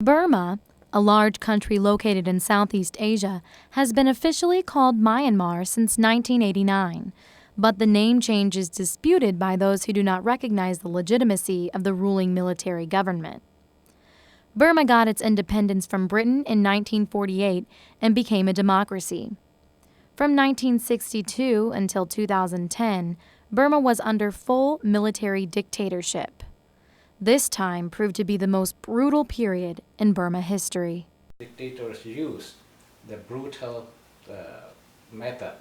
Burma, a large country located in Southeast Asia, has been officially called Myanmar since 1989, but the name change is disputed by those who do not recognize the legitimacy of the ruling military government. Burma got its independence from Britain in 1948 and became a democracy. From 1962 until 2010, Burma was under full military dictatorship. This time proved to be the most brutal period in Burma history. Dictators use the brutal method,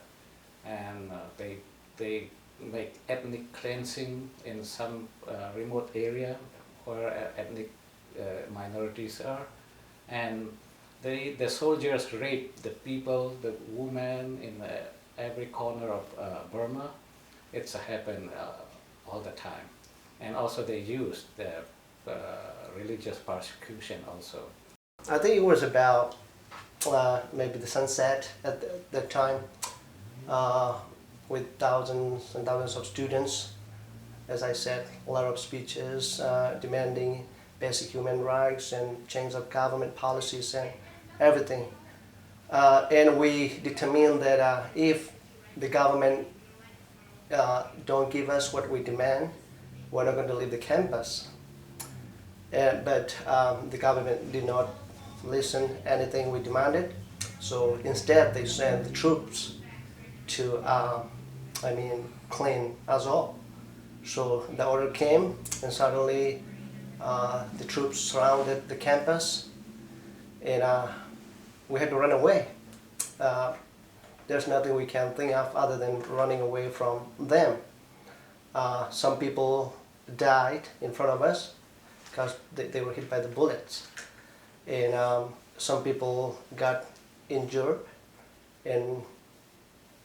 and they make ethnic cleansing in some remote area where ethnic minorities are, and the soldiers rape the people, the women in every corner of Burma. It's happened all the time. And also they use the religious persecution also. I think it was about maybe the sunset at that time, with thousands and thousands of students. As I said, a lot of speeches demanding basic human rights and change of government policies and everything. And we determined that if the government don't give us what we demand, we're not going to leave the campus. But the government did not listen to anything we demanded. So instead they sent the troops to clean us all. So the order came, and suddenly the troops surrounded the campus, and we had to run away. There's nothing we can think of other than running away from them. Some people died in front of us because they were hit by the bullets, and some people got injured, and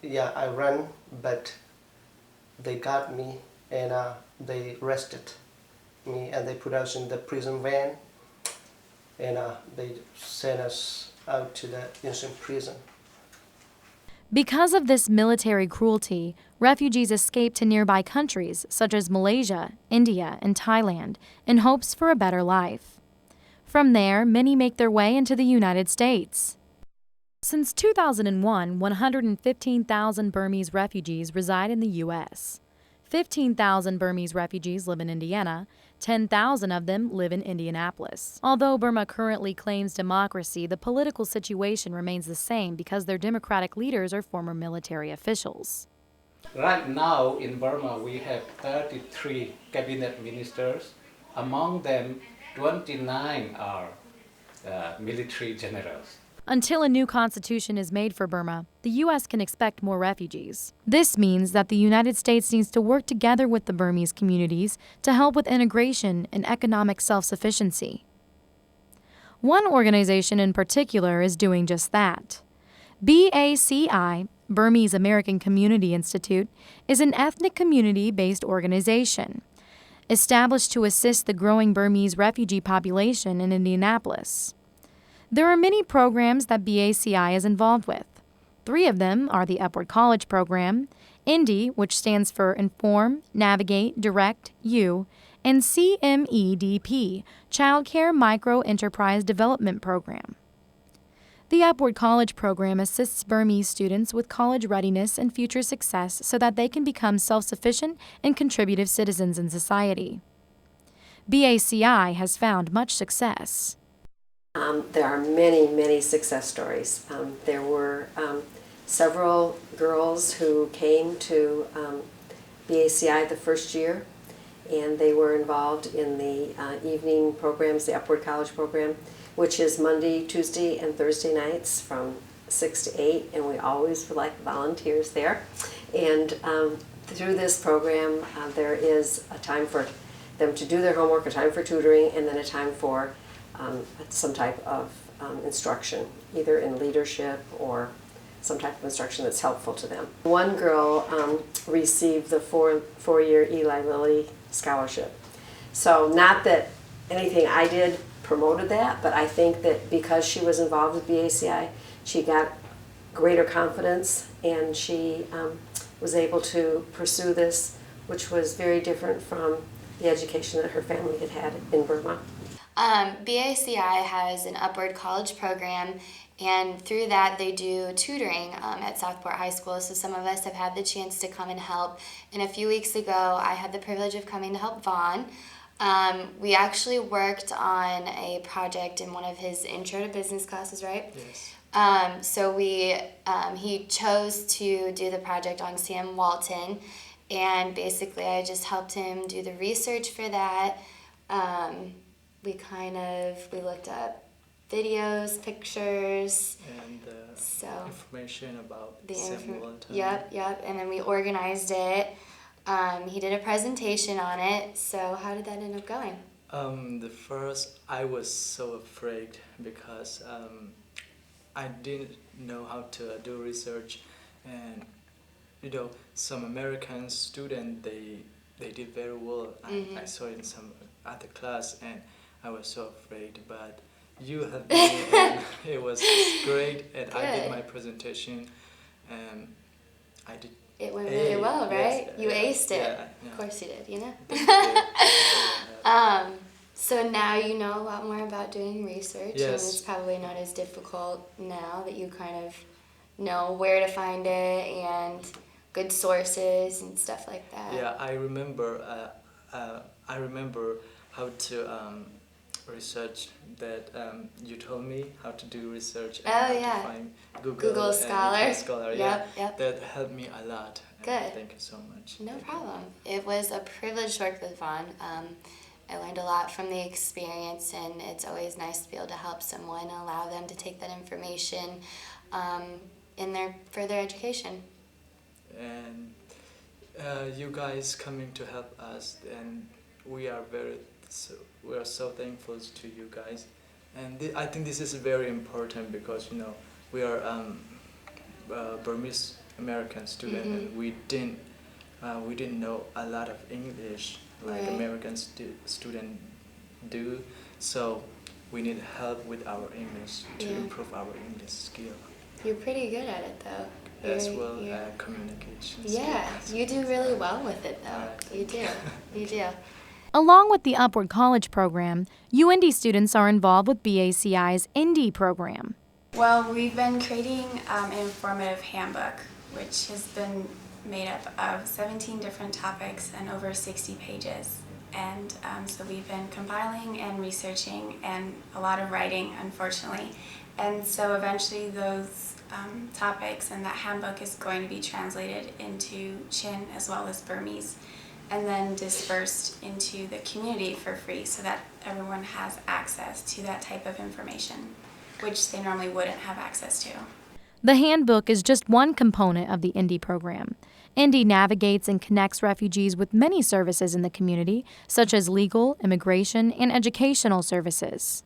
yeah, I ran, but they got me, and they arrested me, and they put us in the prison van, and they sent us out to the innocent prison. Because of this military cruelty, refugees escape to nearby countries such as Malaysia, India, and Thailand in hopes for a better life. From there, many make their way into the United States. Since 2001, 115,000 Burmese refugees reside in the U.S. 15,000 Burmese refugees live in Indiana, 10,000 of them live in Indianapolis. Although Burma currently claims democracy, the political situation remains the same because their democratic leaders are former military officials. Right now in Burma we have 33 cabinet ministers. Among them, 29 are military generals. Until a new constitution is made for Burma, the U.S. can expect more refugees. This means that the United States needs to work together with the Burmese communities to help with integration and economic self-sufficiency. One organization in particular is doing just that. BACI, Burmese American Community Institute, is an ethnic community-based organization established to assist the growing Burmese refugee population in Indianapolis. There are many programs that BACI is involved with. 3 of them are the Upward College Program, INDI, which stands for Inform, Navigate, Direct, U, and CMEDP, Childcare Micro Enterprise Development Program. The Upward College Program assists Burmese students with college readiness and future success so that they can become self-sufficient and contributive citizens in society. BACI has found much success. There are many, many success stories. There were several girls who came to BACI the first year, and they were involved in the evening programs, the Upward College Program, which is Monday, Tuesday, and Thursday nights from 6 to 8, and we always would like volunteers there. And through this program, there is a time for them to do their homework, a time for tutoring, and then a time for some type of instruction, either in leadership or some type of instruction that's helpful to them. One girl received the four-year Eli Lilly scholarship. So not that anything I did promoted that, but I think that because she was involved with BACI, she got greater confidence, and she was able to pursue this, which was very different from the education that her family had had in Burma. BACI has an upward college program, and through that they do tutoring at Southport High School. So some of us have had the chance to come and help. And a few weeks ago, I had the privilege of coming to help Vaughn. We actually worked on a project in one of his intro to business classes, right? Yes. So he chose to do the project on Sam Walton, and basically I just helped him do the research for that. We looked up videos, pictures, And so information about the Sam Walton. Yep, and then we organized it. He did a presentation on it. So how did that end up going? The first, I was so afraid because I didn't know how to do research, and some American students they did very well. I saw it in some other class, and I was so afraid. But you helped me, and it was great. And I did Good. my presentation, and I did. It went really well, right? Yes, You aced it. Yeah. Of course you did, you know? Yeah. So now you know a lot more about doing research, and Yes. it's probably not as difficult now that you kind of know where to find it and good sources and stuff like that. Yeah, I remember. I remember how to research that. You told me how to do research and Oh, how yeah. to find Google and Scholar. Google Scholar. Yeah, Yep. that helped me a lot. And Good. Thank you so much. No Thank you. problem. It was a privilege to work with Vaughn. I learned a lot from the experience, and it's always nice to be able to help someone and allow them to take that information in their further education. And you guys coming to help us, and we are so thankful to you guys. And I think this is very important because we are Burmese American student, and we didn't know a lot of English like Right. American student do. So we need help with our English to Yeah. improve our English skill You're pretty good at it, though. as You're- well you're- as communication. Yeah, skills. you do really well with it, though. Alright. You do. You do. Along with the Upward College program, UIndy students are involved with BACI's Indie program. Well, we've been creating an informative handbook, which has been made up of 17 different topics and over 60 pages. And so we've been compiling and researching and a lot of writing, unfortunately. And so eventually those topics and that handbook is going to be translated into Chin as well as Burmese, and then dispersed into the community for free so that everyone has access to that type of information, which they normally wouldn't have access to. The handbook is just one component of the Indie program. Indie navigates and connects refugees with many services in the community, such as legal, immigration, and educational services.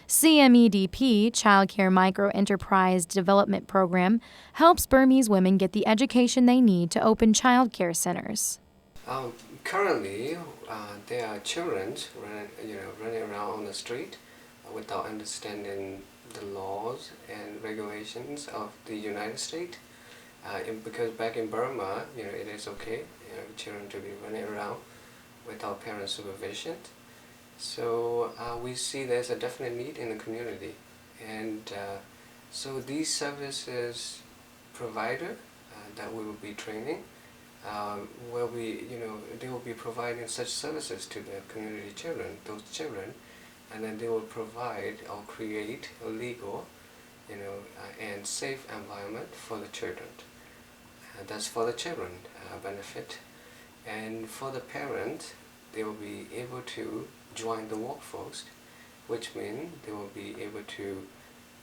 CMEDP, Childcare Micro-Enterprise Development Program, helps Burmese women get the education they need to open childcare centers. Currently, there are children running around on the street without understanding the laws and regulations of the United States. Because back in Burma, it is okay, children to be running around without parent supervision. So we see there's a definite need in the community, and so these services provider that we will be training, they will be providing such services to the community children, those children, and then they will provide or create a legal, and safe environment for the children. That's for the children benefit, and for the parent, they will be able to join the workforce, which means they will be able to,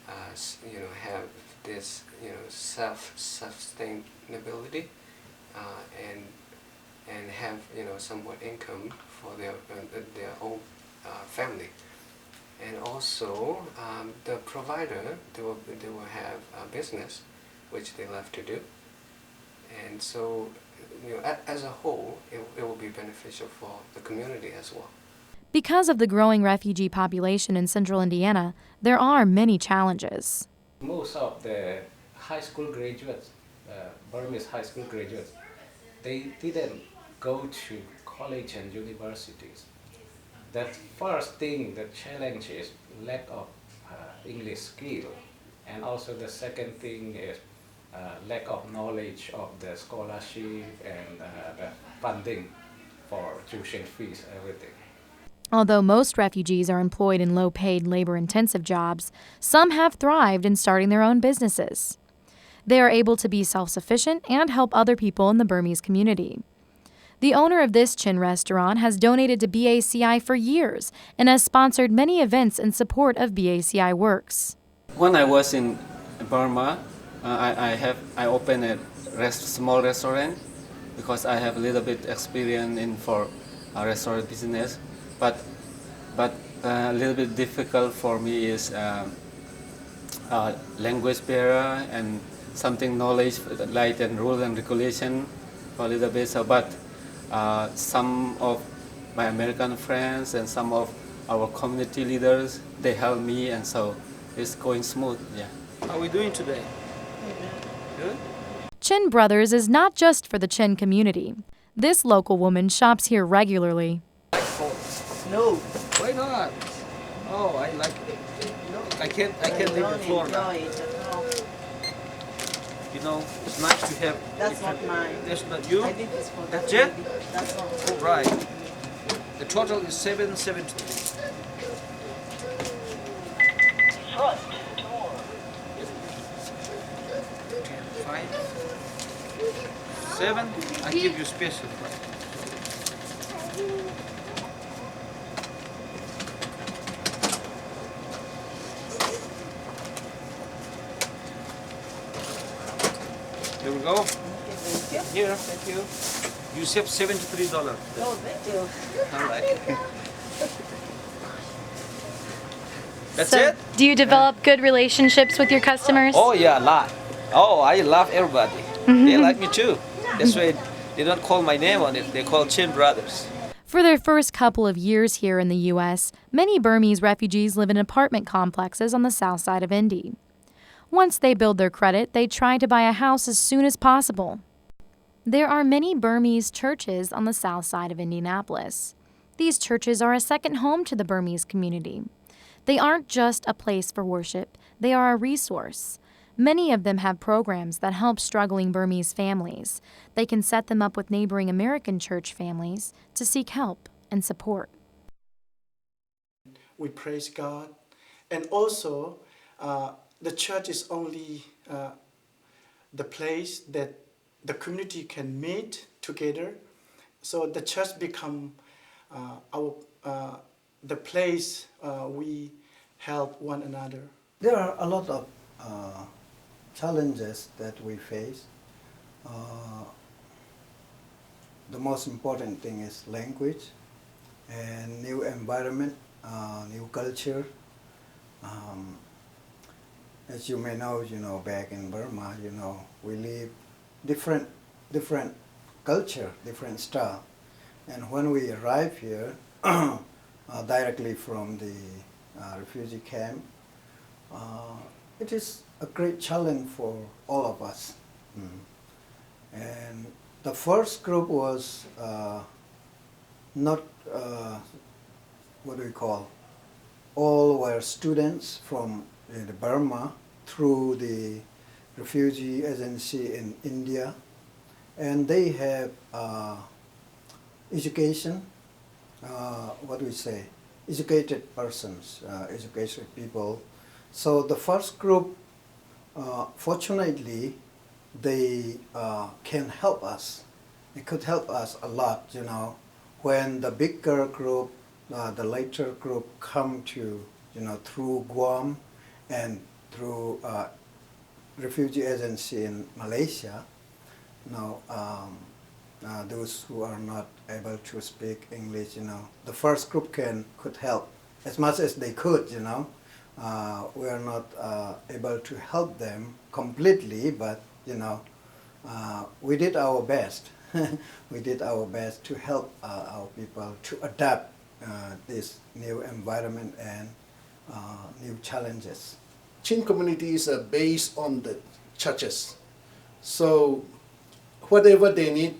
have this, self-sustainability, and have, somewhat income for their own family. And also, the provider, they will have a business, which they love to do. And so, as a whole, it will be beneficial for the community as well. Because of the growing refugee population in central Indiana, there are many challenges. Most of the high school graduates, Burmese high school graduates, they didn't go to college and universities. the first thing, the challenge is lack of English skill, and also the second thing is lack of knowledge of the scholarship and the funding for tuition fees, everything. Although most refugees are employed in low-paid, labor-intensive jobs, some have thrived in starting their own businesses. They are able to be self-sufficient and help other people in the Burmese community. The owner of this Chin restaurant has donated to BACI for years and has sponsored many events in support of BACI works. When I was in Burma, I opened a small restaurant because I have a little bit experience for a restaurant business, but a little bit difficult for me is language barrier and something knowledge like and rules and regulation for a little bit. So, but some of my American friends and some of our community leaders, they help me, and so it's going smooth. Yeah. How are we doing today? Good? Chin Brothers is not just for the Chin community. This local woman shops here regularly. No. Why not? Oh, I like it. I can't leave the floor now. You know, it's nice to have. That's not mine. That's not you? I think it's for That's that it? lady. That's not All right. The total is 773. front door. 5, 7. I give you special price. Here we go. Okay, thank you. Here, thank you. You save $73. Oh, thank you. All right. That's So, it? do you develop good relationships with your customers? Oh yeah, a lot. Oh, I love everybody. They like me too. That's why they don't call my name on it. They call Chin Brothers. For their first couple of years here in the U.S., many Burmese refugees live in apartment complexes on the south side of Indy. Once they build their credit, they try to buy a house as soon as possible. There are many Burmese churches on the south side of Indianapolis. These churches are a second home to the Burmese community. They aren't just a place for worship, they are a resource. Many of them have programs that help struggling Burmese families. They can set them up with neighboring American church families to seek help and support. We praise God. And also, the church is only the place that the community can meet together. So the church become the place we help one another. There are a lot of challenges that we face. The most important thing is language and new environment, new culture. As you may know, back in Burma, we live different culture, different style. And when we arrive here, directly from the refugee camp, it is a great challenge for all of us. And the first group was not, what do we call, all were students from Burma through the refugee agency in India, and they have education, what do we say, educated persons, educated people. So the first group, fortunately, they can help us. It could help us a lot, when the bigger group, the later group come to, through Guam and through refugee agency in Malaysia. Those who are not able to speak English, the first group could help as much as they could, we are not able to help them completely, but we did our best. We did our best to help our people to adapt this new environment and new challenges. Chin communities are based on the churches, so whatever they need,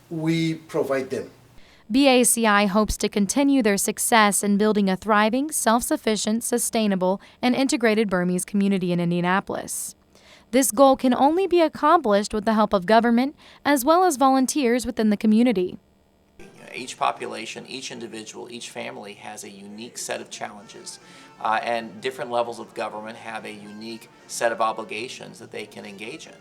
we provide them. BACI hopes to continue their success in building a thriving, self-sufficient, sustainable, and integrated Burmese community in Indianapolis. This goal can only be accomplished with the help of government as well as volunteers within the community. Each population, each individual, each family has a unique set of challenges, and different levels of government have a unique set of obligations that they can engage in.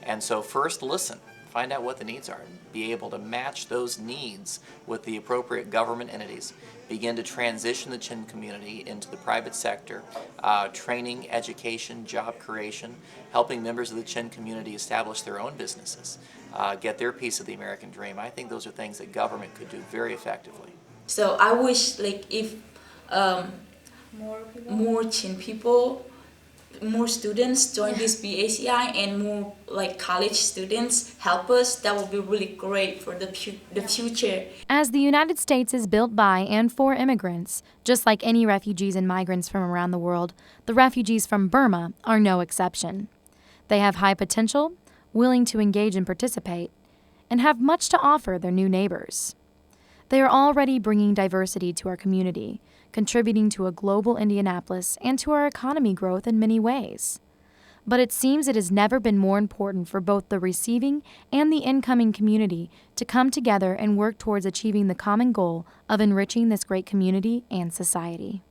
And so first listen, find out what the needs are, be able to match those needs with the appropriate government entities, begin to transition the Chin community into the private sector, training, education, job creation, helping members of the Chin community establish their own businesses, get their piece of the American dream. I think those are things that government could do very effectively. So I wish if more Chin people, more students join this BACI and more college students help us, that would be really great for the future. As the United States is built by and for immigrants, just like any refugees and migrants from around the world, the refugees from Burma are no exception. They have high potential, willing to engage and participate, and have much to offer their new neighbors. They are already bringing diversity to our community, contributing to a global Indianapolis and to our economy growth in many ways. But it seems it has never been more important for both the receiving and the incoming community to come together and work towards achieving the common goal of enriching this great community and society.